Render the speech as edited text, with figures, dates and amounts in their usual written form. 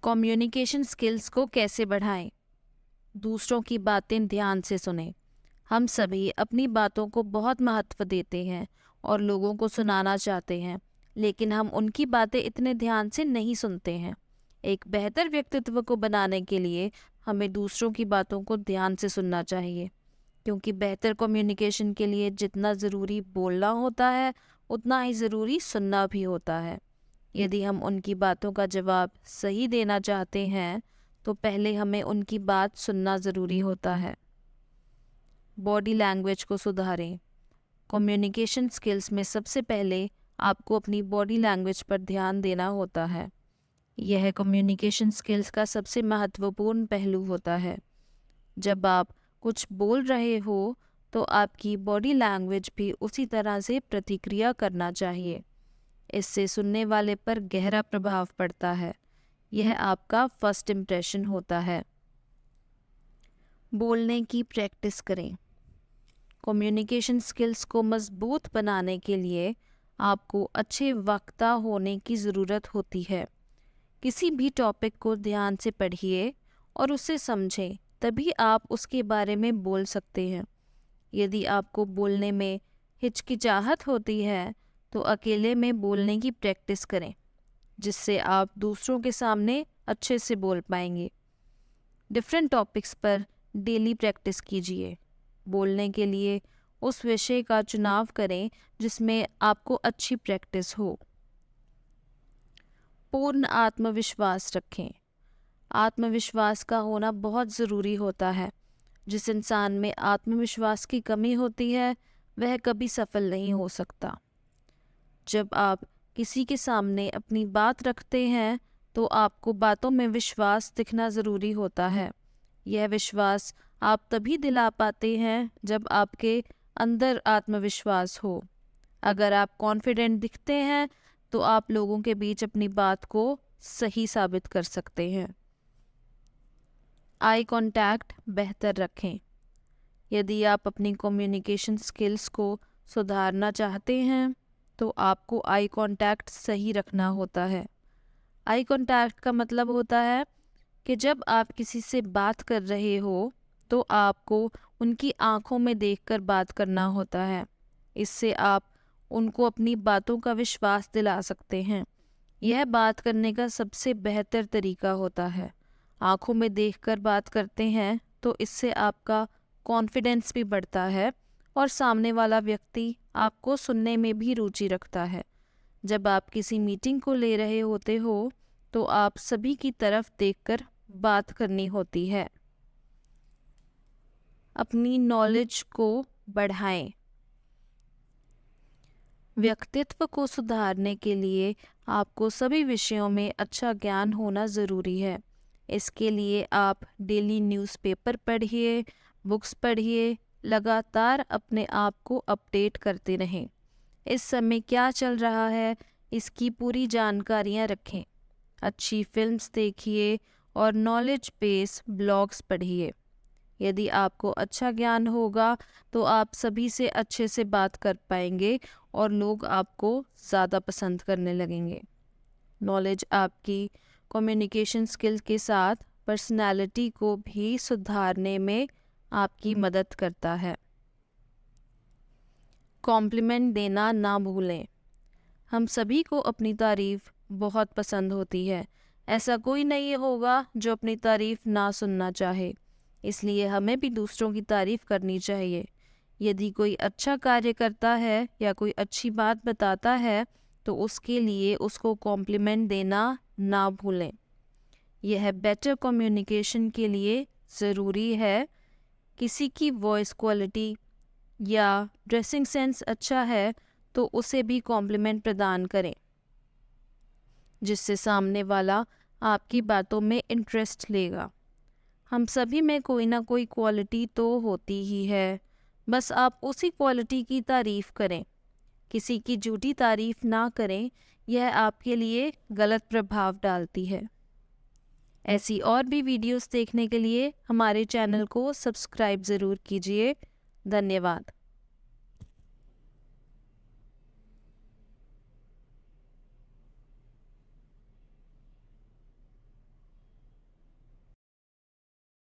Communication skills को कैसे बढ़ाएं? दूसरों की बातें ध्यान से सुनें। हम सभी अपनी बातों को बहुत महत्व देते हैं और लोगों को सुनाना चाहते हैं, लेकिन हम उनकी बातें इतने ध्यान से नहीं सुनते हैं। एक बेहतर व्यक्तित्व को बनाने के लिए हमें दूसरों की बातों को ध्यान से सुनना चाहिए, क्योंकि बेहतर कम्युनिकेशन के लिए जितना ज़रूरी बोलना होता है, उतना ही ज़रूरी सुनना भी होता है। यदि हम उनकी बातों का जवाब सही देना चाहते हैं, तो पहले हमें उनकी बात सुनना ज़रूरी होता है। बॉडी लैंग्वेज को सुधारें। कम्युनिकेशन स्किल्स में सबसे पहले आपको अपनी बॉडी लैंग्वेज पर ध्यान देना होता है। यह कम्युनिकेशन स्किल्स का सबसे महत्वपूर्ण पहलू होता है। जब आप कुछ बोल रहे हो, तो आपकी बॉडी लैंग्वेज भी उसी तरह से प्रतिक्रिया करना चाहिए। इससे सुनने वाले पर गहरा प्रभाव पड़ता है। यह आपका फर्स्ट इम्प्रेशन होता है। बोलने की प्रैक्टिस करें। कम्युनिकेशन स्किल्स को मजबूत बनाने के लिए आपको अच्छे वक्ता होने की ज़रूरत होती है। किसी भी टॉपिक को ध्यान से पढ़िए और उसे समझें, तभी आप उसके बारे में बोल सकते हैं। यदि आपको बोलने में हिचकिचाहट होती है, तो अकेले में बोलने की प्रैक्टिस करें, जिससे आप दूसरों के सामने अच्छे से बोल पाएंगे। डिफरेंट टॉपिक्स पर डेली प्रैक्टिस कीजिए। बोलने के लिए उस विषय का चुनाव करें जिसमें आपको अच्छी प्रैक्टिस हो। पूर्ण आत्मविश्वास रखें। आत्मविश्वास का होना बहुत ज़रूरी होता है। जिस इंसान में आत्मविश्वास की कमी होती है, वह कभी सफल नहीं हो सकता। जब आप किसी के सामने अपनी बात रखते हैं, तो आपको बातों में विश्वास दिखना ज़रूरी होता है। यह विश्वास आप तभी दिला पाते हैं जब आपके अंदर आत्मविश्वास हो। अगर आप कॉन्फिडेंट दिखते हैं, तो आप लोगों के बीच अपनी बात को सही साबित कर सकते हैं। आई कांटेक्ट बेहतर रखें। यदि आप अपनी कम्युनिकेशन स्किल्स को सुधारना चाहते हैं, तो आपको आई कांटेक्ट सही रखना होता है। आई कांटेक्ट का मतलब होता है कि जब आप किसी से बात कर रहे हो, तो आपको उनकी आंखों में देखकर बात करना होता है। इससे आप उनको अपनी बातों का विश्वास दिला सकते हैं। यह बात करने का सबसे बेहतर तरीका होता है। आंखों में देखकर बात करते हैं, तो इससे आपका कॉन्फिडेंस भी बढ़ता है और सामने वाला व्यक्ति आपको सुनने में भी रुचि रखता है। जब आप किसी मीटिंग को ले रहे होते हो, तो आप सभी की तरफ देखकर बात करनी होती है। अपनी नॉलेज को बढ़ाएं। व्यक्तित्व को सुधारने के लिए आपको सभी विषयों में अच्छा ज्ञान होना ज़रूरी है। इसके लिए आप डेली न्यूज़पेपर पढ़िए, बुक्स पढ़िए, लगातार अपने आप को अपडेट करते रहें। इस समय क्या चल रहा है, इसकी पूरी जानकारियाँ रखें। अच्छी फिल्म्स देखिए और नॉलेज बेस ब्लॉग्स पढ़िए। यदि आपको अच्छा ज्ञान होगा, तो आप सभी से अच्छे से बात कर पाएंगे और लोग आपको ज़्यादा पसंद करने लगेंगे। नॉलेज आपकी कम्युनिकेशन स्किल के साथ पर्सनालिटी को भी सुधारने में आपकी मदद करता है। कॉम्प्लीमेंट देना ना भूलें। हम सभी को अपनी तारीफ़ बहुत पसंद होती है। ऐसा कोई नहीं होगा जो अपनी तारीफ़ ना सुनना चाहे। इसलिए हमें भी दूसरों की तारीफ़ करनी चाहिए। यदि कोई अच्छा कार्य करता है या कोई अच्छी बात बताता है, तो उसके लिए उसको कॉम्प्लीमेंट देना ना भूलें। यह बेटर कम्युनिकेशन के लिए ज़रूरी है। किसी की वॉइस क्वालिटी या ड्रेसिंग सेंस अच्छा है, तो उसे भी कॉम्प्लीमेंट प्रदान करें, जिससे सामने वाला आपकी बातों में इंटरेस्ट लेगा। हम सभी में कोई ना कोई क्वालिटी तो होती ही है, बस आप उसी क्वालिटी की तारीफ़ करें। किसी की झूठी तारीफ़ ना करें, यह आपके लिए गलत प्रभाव डालती है। ऐसी और भी वीडियोस देखने के लिए हमारे चैनल को सब्सक्राइब ज़रूर कीजिए। धन्यवाद।